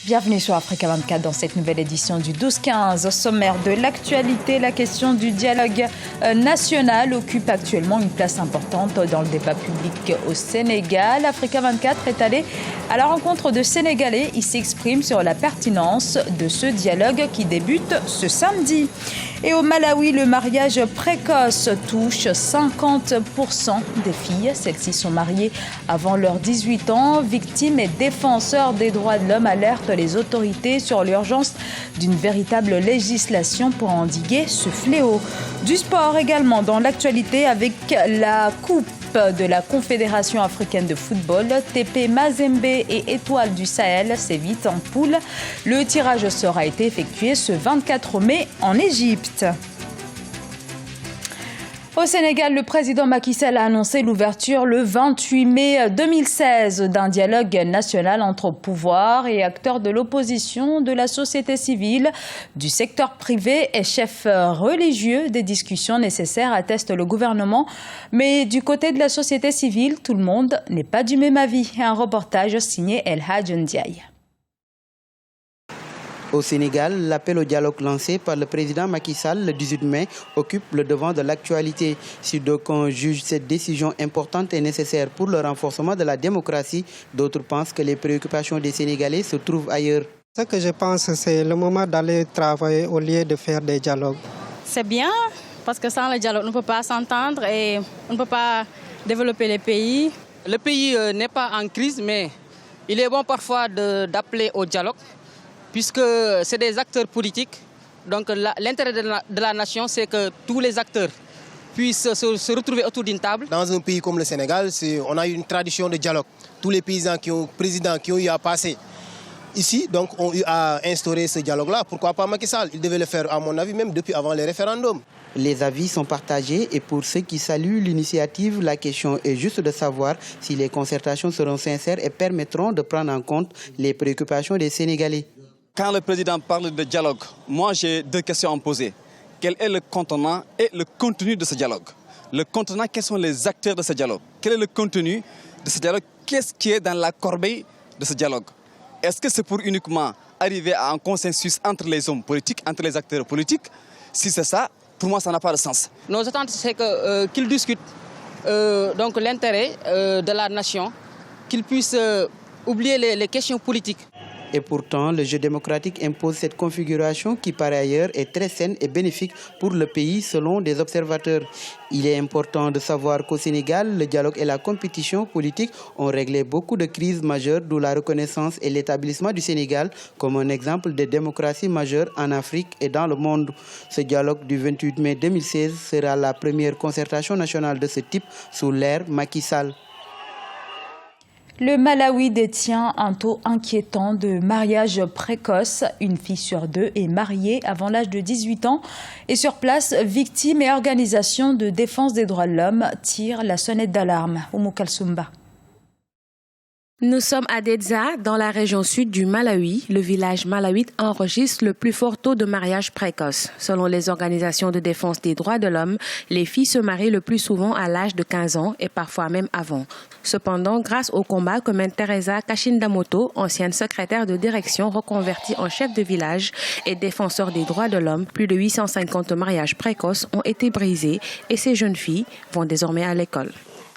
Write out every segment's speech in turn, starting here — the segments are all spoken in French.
Bienvenue sur Africa 24 dans cette nouvelle édition du 12-15. Au sommaire de l'actualité, la question du dialogue national occupe actuellement une place importante dans le débat public au Sénégal. Africa 24 est allé à la rencontre de Sénégalais. Ils s'expriment sur la pertinence de ce dialogue qui débute ce samedi. Et au Malawi, le mariage précoce touche 50% des filles. Celles-ci sont mariées avant leurs 18 ans. Victimes et défenseurs des droits de l'homme alertent les autorités sur l'urgence d'une véritable législation pour endiguer ce fléau. Du sport également dans l'actualité avec la Coupe de la Confédération africaine de football. TP Mazembe et Étoile du Sahel s'évitent en poule. Le tirage sera été effectué ce 24 mai en Égypte. Au Sénégal, le président Macky Sall a annoncé l'ouverture le 28 mai 2016 d'un dialogue national entre pouvoir et acteurs de l'opposition, de la société civile, du secteur privé et chefs religieux. Des discussions nécessaires, atteste le gouvernement. Mais du côté de la société civile, tout le monde n'est pas du même avis. Un reportage signé El Hadj Ndiaye. Au Sénégal, l'appel au dialogue lancé par le président Macky Sall le 18 mai occupe le devant de l'actualité. Si d'aucuns jugent cette décision importante et nécessaire pour le renforcement de la démocratie, d'autres pensent que les préoccupations des Sénégalais se trouvent ailleurs. Ce que je pense, c'est le moment d'aller travailler au lieu de faire des dialogues. C'est bien, parce que sans le dialogue, on ne peut pas s'entendre et on ne peut pas développer les pays. Le pays n'est pas en crise, mais il est bon parfois d'appeler au dialogue, puisque c'est des acteurs politiques. Donc l'intérêt de la nation, c'est que tous les acteurs puissent se retrouver autour d'une table. Dans un pays comme le Sénégal, on a une tradition de dialogue. Tous les présidents qui ont eu à passer ici donc, ont eu à instaurer ce dialogue-là. Pourquoi pas Macky Sall? Il devait le faire, à mon avis, même depuis avant les référendums. Les avis sont partagés et pour ceux qui saluent l'initiative, la question est juste de savoir si les concertations seront sincères et permettront de prendre en compte les préoccupations des Sénégalais. Quand le président parle de dialogue, moi j'ai deux questions à me poser. Quel est le contenant et le contenu de ce dialogue? Le contenant, quels sont les acteurs de ce dialogue? Quel est le contenu de ce dialogue? Qu'est-ce qui est dans la corbeille de ce dialogue? Est-ce que c'est pour uniquement arriver à un consensus entre les hommes politiques, entre les acteurs politiques? Si c'est ça, pour moi ça n'a pas de sens. Nos attentes, c'est qu'ils discutent donc l'intérêt de la nation, qu'ils puissent oublier les questions politiques. Et pourtant, le jeu démocratique impose cette configuration qui, par ailleurs, est très saine et bénéfique pour le pays selon des observateurs. Il est important de savoir qu'au Sénégal, le dialogue et la compétition politique ont réglé beaucoup de crises majeures, d'où la reconnaissance et l'établissement du Sénégal comme un exemple de démocratie majeure en Afrique et dans le monde. Ce dialogue du 28 mai 2016 sera la première concertation nationale de ce type sous l'ère Macky Sall. Le Malawi détient un taux inquiétant de mariage précoce. Une fille sur deux est mariée avant l'âge de 18 ans. Et sur place, victimes et organisations de défense des droits de l'homme tirent la sonnette d'alarme. Oumou Kalsoumba. Nous sommes à Dedza, dans la région sud du Malawi. Le village malawite enregistre le plus fort taux de mariage précoce. Selon les organisations de défense des droits de l'homme, les filles se marient le plus souvent à l'âge de 15 ans et parfois même avant. Cependant, grâce au combat que mène Teresa Kashindamoto, ancienne secrétaire de direction reconvertie en chef de village et défenseur des droits de l'homme, plus de 850 mariages précoces ont été brisés et ces jeunes filles vont désormais à l'école.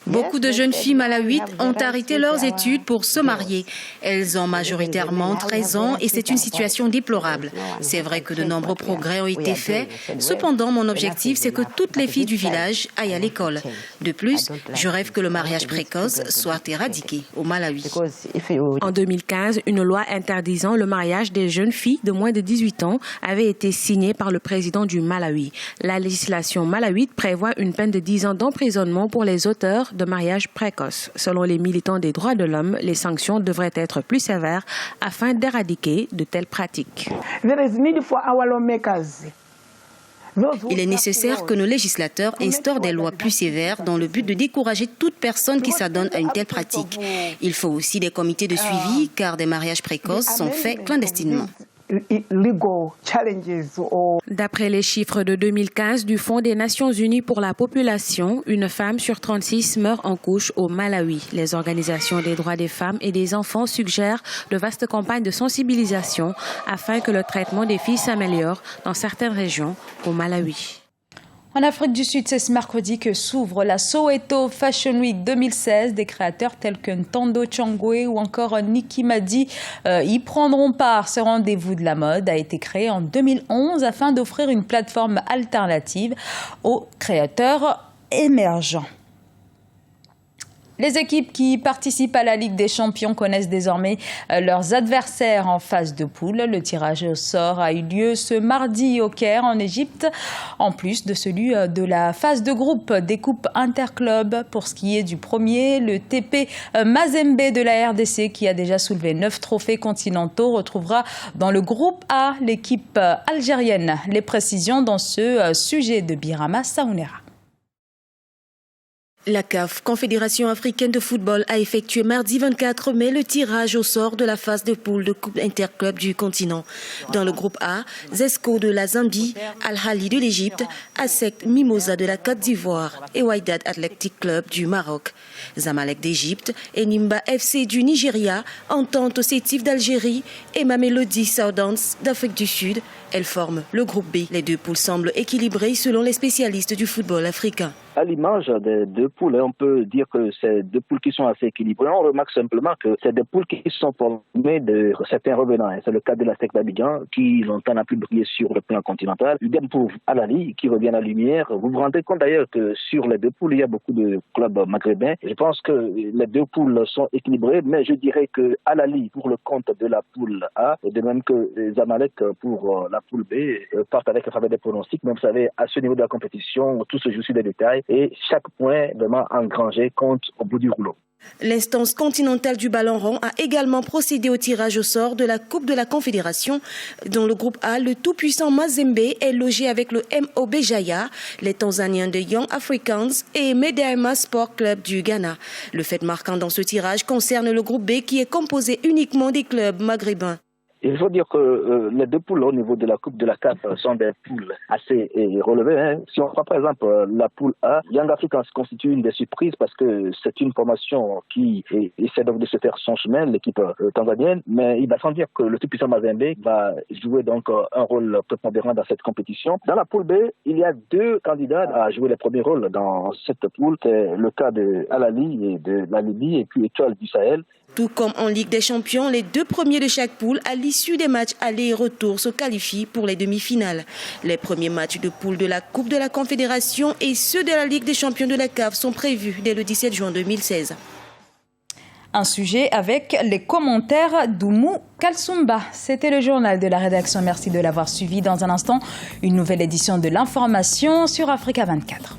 Beaucoup de jeunes filles malawites ont arrêté leurs études pour se marier. Elles ont majoritairement 13 ans et c'est une situation déplorable. C'est vrai que de nombreux progrès ont été faits. Cependant, mon objectif, c'est que toutes les filles du village aillent à l'école. De plus, je rêve que le mariage précoce soit éradiqué au Malawi. En 2015, une loi interdisant le mariage des jeunes filles de moins de 18 ans avait été signée par le président du Malawi. La législation malawite prévoit une peine de 10 ans d'emprisonnement pour les auteurs de mariage précoce. Selon les militants des droits de l'homme, les sanctions devraient être plus sévères afin d'éradiquer de telles pratiques. Il est nécessaire que nos législateurs instaurent des lois plus sévères dans le but de décourager toute personne qui s'adonne à une telle pratique. Il faut aussi des comités de suivi car des mariages précoces sont faits clandestinement. D'après les chiffres de 2015 du Fonds des Nations Unies pour la population, une femme sur 36 meurt en couche au Malawi. Les organisations des droits des femmes et des enfants suggèrent de vastes campagnes de sensibilisation afin que le traitement des filles s'améliore dans certaines régions au Malawi. En Afrique du Sud, c'est ce mercredi que s'ouvre la Soweto Fashion Week 2016. Des créateurs tels que Ntando Changwe ou encore Nicki Madi y prendront part. Ce rendez-vous de la mode a été créé en 2011 afin d'offrir une plateforme alternative aux créateurs émergents. Les équipes qui participent à la Ligue des Champions connaissent désormais leurs adversaires en phase de poule. Le tirage au sort a eu lieu ce mardi au Caire, en Égypte, en plus de celui de la phase de groupe des coupes interclubs. Pour ce qui est du premier, le TP Mazembe de la RDC, qui a déjà soulevé 9 trophées continentaux, retrouvera dans le groupe A l'équipe algérienne. Les précisions dans ce sujet de Birama Saounera. La CAF, Confédération africaine de football, a effectué mardi 24 mai le tirage au sort de la phase de poule de Coupe Interclub du continent. Dans le groupe A, Zesco de la Zambie, Al-Ahly de l'Égypte, ASEC Mimosa de la Côte d'Ivoire et Wydad Athletic Club du Maroc. Zamalek d'Égypte et Nimba FC du Nigeria, Entente Sétif d'Algérie et Mamelodi Sundowns d'Afrique du Sud. Elles forment le groupe B. Les deux poules semblent équilibrées selon les spécialistes du football africain. À l'image des deux poules, on peut dire que c'est deux poules qui sont assez équilibrées. On remarque simplement que c'est des poules qui sont formées de certains revenants. C'est le cas de la SEC d'Abidjan, qui longtemps n'a plus brillé sur le plan continental. Idem pour Al-Ahly, qui revient à la lumière. Vous vous rendez compte d'ailleurs que sur les deux poules, il y a beaucoup de clubs maghrébins. Je pense que les deux poules sont équilibrées, mais je dirais que Al-Ahly, pour le compte de la poule A, et de même que Zamalek pour la poule B, partent avec la faveur des pronostics. Mais vous savez, à ce niveau de la compétition, tout se joue sur des détails. Et chaque point vraiment engrangé compte au bout du rouleau. L'instance continentale du ballon rond a également procédé au tirage au sort de la Coupe de la Confédération. Dans le groupe A, le tout-puissant Mazembe est logé avec le MOB Jaya, les Tanzaniens de Young Africans et Medeama Sport Club du Ghana. Le fait marquant dans ce tirage concerne le groupe B qui est composé uniquement des clubs maghrébins. Il faut dire que les deux poules au niveau de la Coupe de la CAF sont des poules assez relevées. Si on prend par exemple la poule A, Young Africans constitue une des surprises parce que c'est une formation qui essaie donc de se faire son chemin, l'équipe tanzanienne, mais il va sans dire que le tout-puissant Mazembe va jouer donc un rôle prépondérant dans cette compétition. Dans la poule B, il y a deux candidats à jouer les premiers rôles dans cette poule. C'est le cas de Al-Ahly et de la Libye et puis Étoile du Sahel. Tout comme en Ligue des Champions, les deux premiers de chaque poule, à l'issue des matchs aller et retour, se qualifient pour les demi-finales. Les premiers matchs de poule de la Coupe de la Confédération et ceux de la Ligue des Champions de la CAF sont prévus dès le 17 juin 2016. Un sujet avec les commentaires d'Oumou Kalsoumba. C'était le journal de la rédaction. Merci de l'avoir suivi. Dans un instant, une nouvelle édition de l'information sur Africa 24.